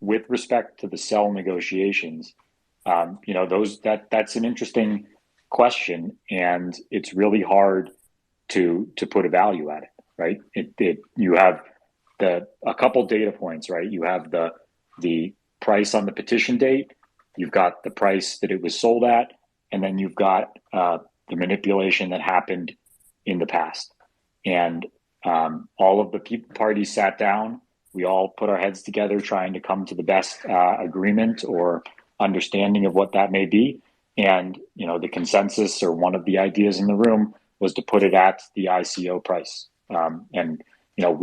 with respect to the CEL negotiations, that's an interesting question, and it's really hard to put a value at it, right? You have a couple data points, right? You have the price on the petition date, you've got the price that it was sold at, and then you've got the manipulation that happened in the past. And all of the parties sat down. We all put our heads together trying to come to the best agreement or understanding of what that may be. And, the consensus, or one of the ideas in the room, was to put it at the ICO price. And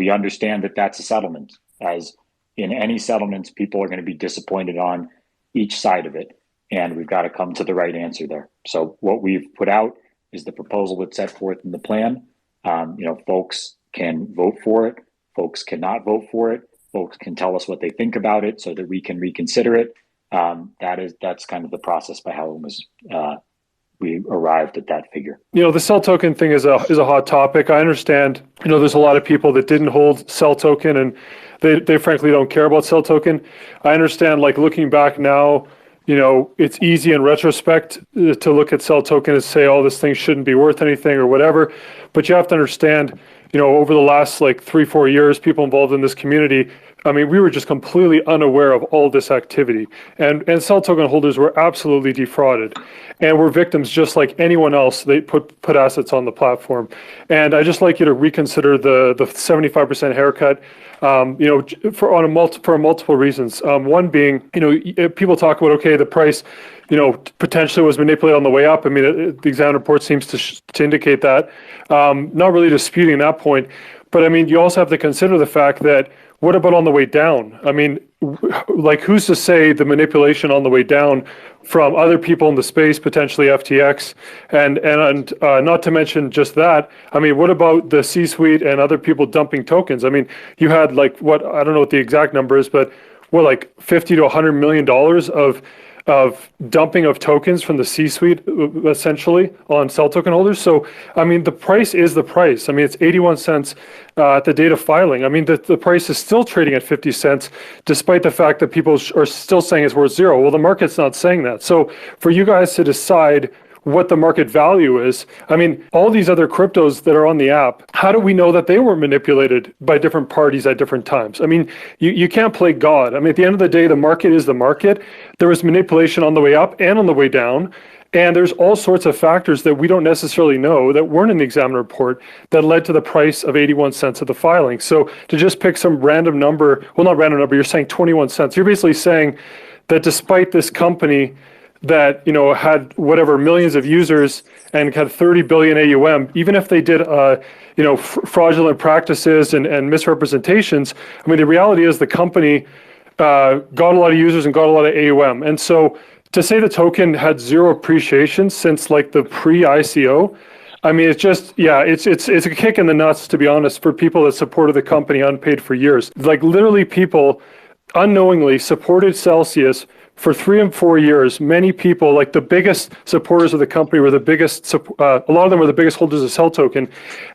we understand that that's a settlement. As in any settlements, people are going to be disappointed on each side of it. And we've got to come to the right answer there. So what we've put out is the proposal that's set forth in the plan. Folks can vote for it. Folks cannot vote for it. Folks can tell us what they think about it so that we can reconsider it. That's kind of the process by how it was we arrived at that figure. The CEL token thing is a hot topic. I understand, there's a lot of people that didn't hold CEL token, and they frankly don't care about CEL token. I understand, like, looking back now, it's easy in retrospect to look at CEL token and say, oh, this thing shouldn't be worth anything or whatever. But you have to understand, over the last 3-4 years, people involved in this community, we were just completely unaware of all this activity. And CEL token holders were absolutely defrauded and were victims just like anyone else. They put assets on the platform. And I just like you to reconsider the 75% haircut, for multiple reasons. One being, people talk about, okay, the price, potentially was manipulated on the way up. The exam report seems to indicate that. Not really disputing that point, but you also have to consider the fact that, what about on the way down? Who's to say the manipulation on the way down from other people in the space, potentially FTX, and not to mention just that, what about the C-suite and other people dumping tokens? You had I don't know what the exact number is, but $50 to $100 million of dumping of tokens from the C-suite, essentially, on CEL token holders. So, the price is the price. It's 81 cents at the date of filing. The price is still trading at 50 cents, despite the fact that people are still saying it's worth zero. Well, the market's not saying that. So for you guys to decide what the market value is, all these other cryptos that are on the app, how do we know that they were manipulated by different parties at different times? You can't play God. At the end of the day, the market is the market. There was manipulation on the way up and on the way down. And there's all sorts of factors that we don't necessarily know that weren't in the exam report that led to the price of 81 cents of the filing. So to just pick some random number, well, not random number, you're saying 21 cents. You're basically saying that despite this company that had whatever millions of users and had 30 billion AUM, even if they did fraudulent practices and misrepresentations, the reality is the company got a lot of users and got a lot of AUM. And so to say the token had zero appreciation since the pre-ICO, it's just, it's a kick in the nuts, to be honest, for people that supported the company unpaid for years. Literally, people unknowingly supported Celsius for 3 and 4 years. Many people, the biggest supporters of the company, were a lot of them were the biggest holders of CEL token,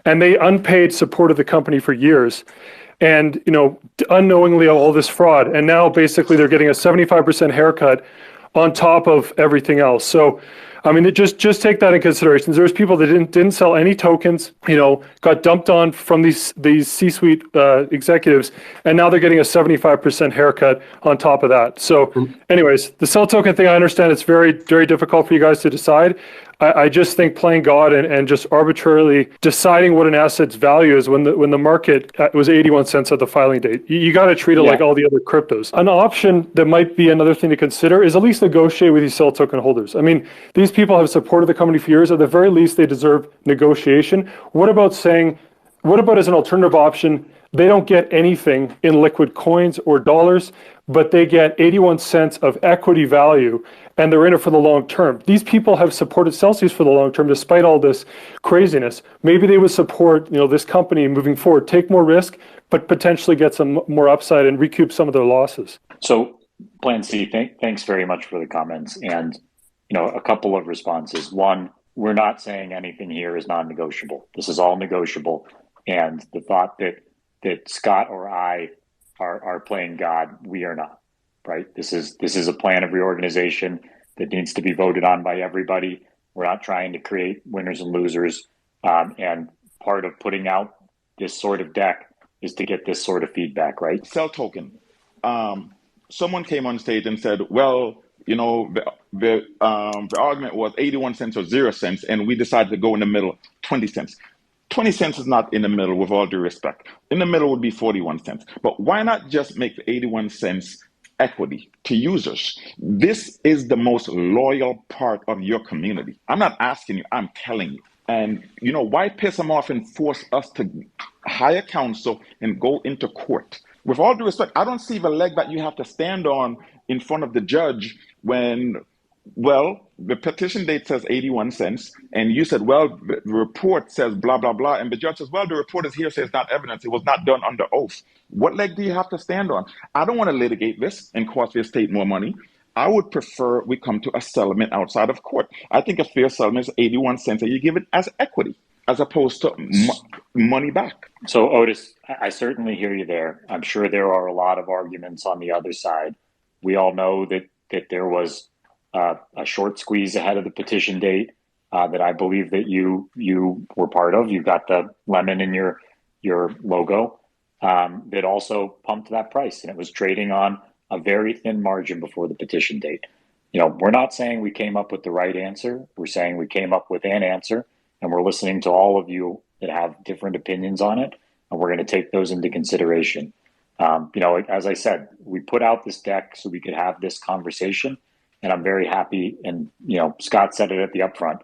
and they unpaid supported the company for years. And, unknowingly, all this fraud. And now basically they're getting a 75% haircut on top of everything else. So, just take that in consideration. There's people that didn't sell any tokens, got dumped on from these C-suite executives, and now they're getting a 75% haircut on top of that. So, anyways, the CEL token thing, I understand it's very, very difficult for you guys to decide. I just think playing God and just arbitrarily deciding what an asset's value is when the market was 81 cents at the filing date. You got to treat it like all the other cryptos. An option that might be another thing to consider is at least negotiate with these CEL token holders. These people have supported the company for years. At the very least, they deserve negotiation. What about as an alternative option, they don't get anything in liquid coins or dollars, but they get 81 cents of equity value, and they're in it for the long term. These people have supported Celsius for the long term, despite all this craziness. Maybe they would support, this company moving forward, take more risk, but potentially get some more upside and recoup some of their losses. So, PlanC, thanks very much for the comments. And, a couple of responses. One, we're not saying anything here is non-negotiable. This is all negotiable. And the thought that Scott or I are playing God, we are not. right? This is a plan of reorganization that needs to be voted on by everybody. We're not trying to create winners and losers. And part of putting out this sort of deck is to get this sort of feedback, right? CEL token. Someone came on stage and said, well, the argument was 81 cents or 0 cents, and we decided to go in the middle, 20 cents. 20 cents is not in the middle, with all due respect. In the middle would be 41 cents. But why not just make the 81 cents equity to users? This is the most loyal part of your community. I'm not asking you, I'm telling you. And, why piss them off and force us to hire counsel and go into court? With all due respect, I don't see the leg that you have to stand on in front of the judge when, the petition date says 81 cents, and you said, the report says blah, blah, blah, and the judge says, the report is hearsay, it's not evidence, it was not done under oath. What leg do you have to stand on? I don't want to litigate this and cost the estate more money. I would prefer we come to a settlement outside of court. I think a fair settlement is 81 cents, and you give it as equity, as opposed to money back. So, Otis, I certainly hear you there. I'm sure there are a lot of arguments on the other side. We all know that there was a short squeeze ahead of the petition date that I believe that you were part of. You got the lemon in your logo that also pumped that price, and it was trading on a very thin margin before the petition date. We're not saying we came up with the right answer. We're saying we came up with an answer, and we're listening to all of you that have different opinions on it, and we're going to take those into consideration. As I said, we put out this deck so we could have this conversation, and I'm very happy. And, Scott said it at the upfront.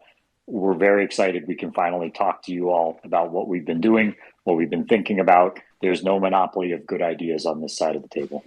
We're very excited we can finally talk to you all about what we've been doing, what we've been thinking about. There's no monopoly of good ideas on this side of the table.